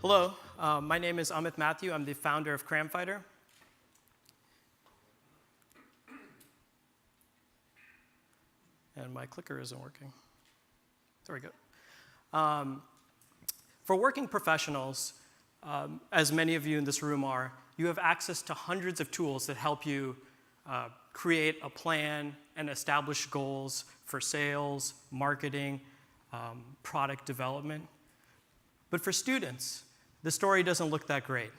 Hello, my name is Amit Matthew. I'm the founder of Cram. And my clicker isn't working. There we go. For working professionals, as many of you in this room are, you have access to hundreds of tools that help you create a plan and establish goals for sales, marketing, product development. But for students, the story doesn't look that great.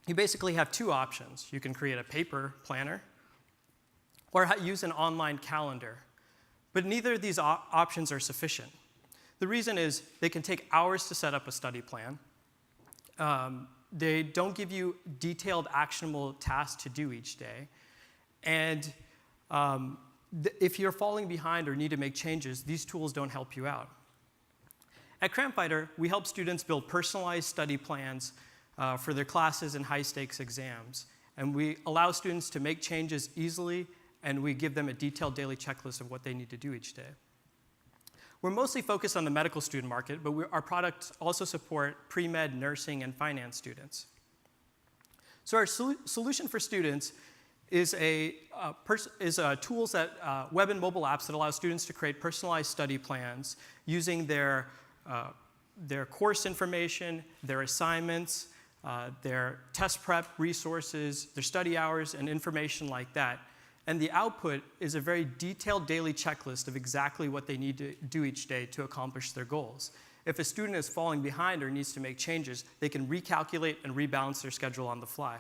You basically have two options. You can create a paper planner or use an online calendar. But neither of these options are sufficient. The reason is they can take hours to set up a study plan. They don't give you detailed, actionable tasks to do each day. And if you're falling behind or need to make changes, these tools don't help you out. At Cram, we help students build personalized study plans for their classes and high-stakes exams. And we allow students to make changes easily, and we give them a detailed daily checklist of what they need to do each day. We're mostly focused on the medical student market, but our products also support pre-med, nursing, and finance students. So our solution for students is tools that web and mobile apps that allow students to create personalized study plans using their course information, their assignments, their test prep resources, their study hours, and information like that. And the output is a very detailed daily checklist of exactly what they need to do each day to accomplish their goals. If a student is falling behind or needs to make changes, they can recalculate and rebalance their schedule on the fly.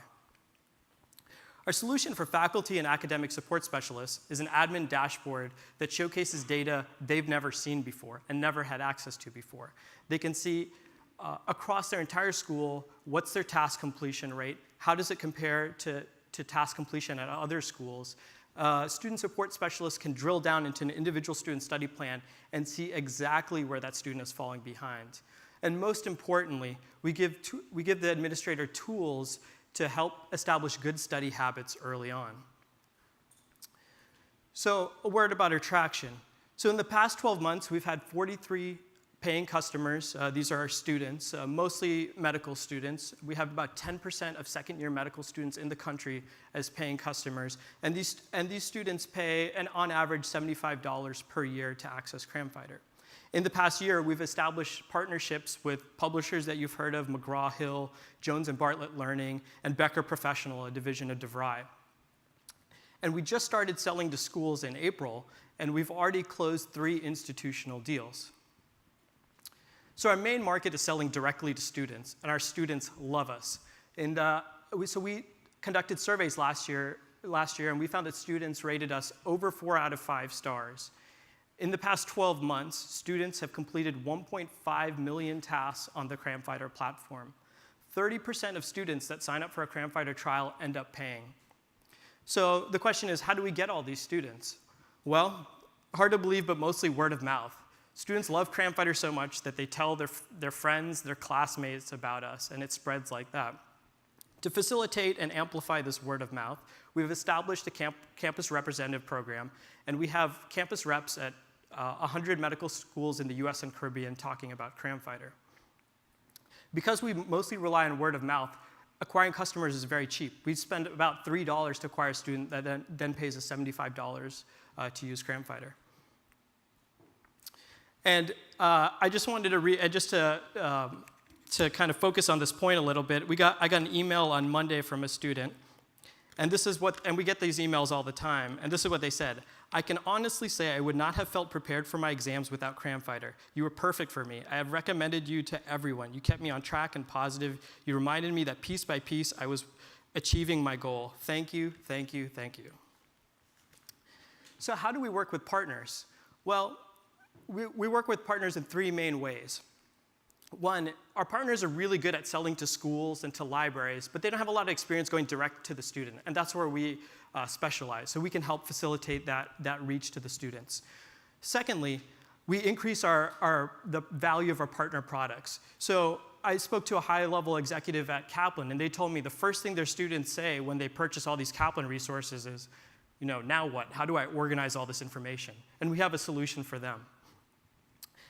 Our solution for faculty and academic support specialists is an admin dashboard that showcases data they've never seen before and never had access to before. They can see across their entire school, what's their task completion rate, how does it compare to task completion at other schools. Student support specialists can drill down into an individual student study plan and see exactly where that student is falling behind. And most importantly, we give the administrator tools to help establish good study habits early on. So a word about our traction. So in the past 12 months, we've had 43 paying customers. These are our students, mostly medical students. We have about 10% of second-year medical students in the country as paying customers. And these students pay, on average, $75 per year to access Cram. In the past year, we've established partnerships with publishers that you've heard of, McGraw-Hill, Jones and Bartlett Learning, and Becker Professional, a division of DeVry. And we just started selling to schools in April, and we've already closed 3 institutional deals. So our main market is selling directly to students, and our students love us. And so we conducted surveys last year, and we found that students rated us over 4 out of 5 stars. In the past 12 months, students have completed 1.5 million tasks on the Cram platform. 30% of students that sign up for a Cram trial end up paying. So the question is, how do we get all these students? Well, hard to believe, but mostly word of mouth. Students love Cram so much that they tell their friends, their classmates about us, and it spreads like that. To facilitate and amplify this word of mouth, we've established a campus representative program, and we have campus reps at 100 medical schools in the US and Caribbean talking about Cram. Because we mostly rely on word of mouth, acquiring customers is very cheap. We spend about $3 to acquire a student that then pays us $75 to use Cram. And I just wanted to kind of focus on this point a little bit. I got an email on Monday from a student, and we get these emails all the time, and this is what they said. I can honestly say I would not have felt prepared for my exams without Cram. You were perfect for me. I have recommended you to everyone. You kept me on track and positive. You reminded me that piece by piece I was achieving my goal. Thank you, thank you, thank you. So how do we work with partners? Well, we work with partners in 3 main ways. One, our partners are really good at selling to schools and to libraries, but they don't have a lot of experience going direct to the student, and that's where we specialize. So we can help facilitate that reach to the students. Secondly, we increase the value of our partner products. So I spoke to a high-level executive at Kaplan, and they told me the first thing their students say when they purchase all these Kaplan resources is, now what? How do I organize all this information? And we have a solution for them.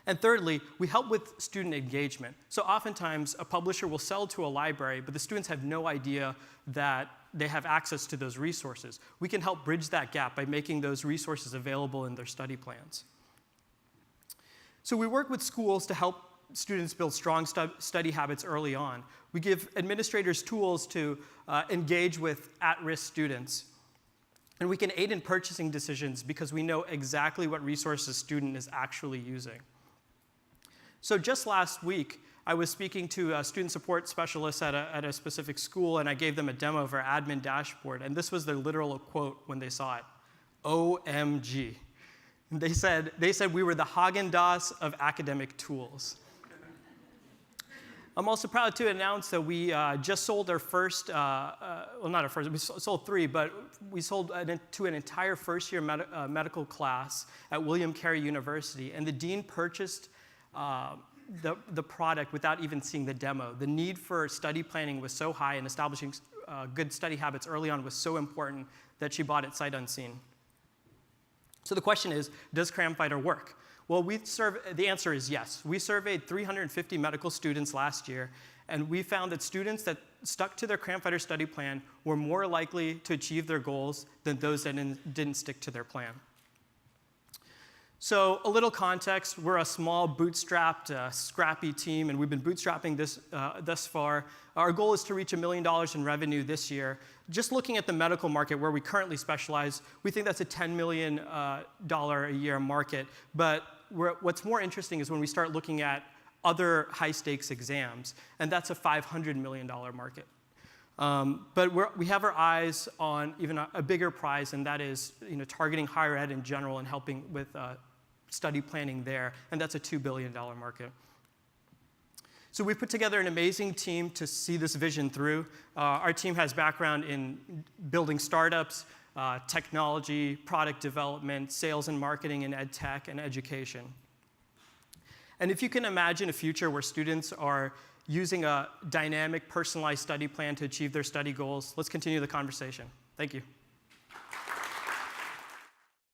And thirdly, we help with student engagement. So oftentimes, a publisher will sell to a library, but the students have no idea that they have access to those resources. We can help bridge that gap by making those resources available in their study plans. So we work with schools to help students build strong study habits early on. We give administrators tools to engage with at-risk students. And we can aid in purchasing decisions because we know exactly what resources a student is actually using. So just last week, I was speaking to student support specialists at a specific school, and I gave them a demo of our admin dashboard. And this was their literal quote when they saw it: OMG. And they said we were the Haagen-Dazs of academic tools. I'm also proud to announce that we just sold our first, well, not our first, we sold 3, but we sold to an entire first-year medical class at William Carey University, and the dean purchased the product without even seeing the demo. The need for study planning was so high, and establishing good study habits early on was so important that she bought it sight unseen. So the question is, does Cram Fighter work? Well, the answer is yes. We surveyed 350 medical students last year, and we found that students that stuck to their Cram Fighter study plan were more likely to achieve their goals than those that didn't stick to their plan. So a little context, we're a small, bootstrapped, scrappy team, and we've been bootstrapping this thus far. Our goal is to reach $1 million in revenue this year. Just looking at the medical market where we currently specialize, we think that's a $10 million a year market. But what's more interesting is when we start looking at other high-stakes exams, and that's a $500 million market. But we have our eyes on even a bigger prize, and that is targeting higher ed in general and helping with study planning there, and that's a $2 billion market. So we've put together an amazing team to see this vision through. Our team has background in building startups, technology, product development, sales and marketing, and ed tech, and education. And if you can imagine a future where students are using a dynamic, personalized study plan to achieve their study goals, let's continue the conversation. Thank you.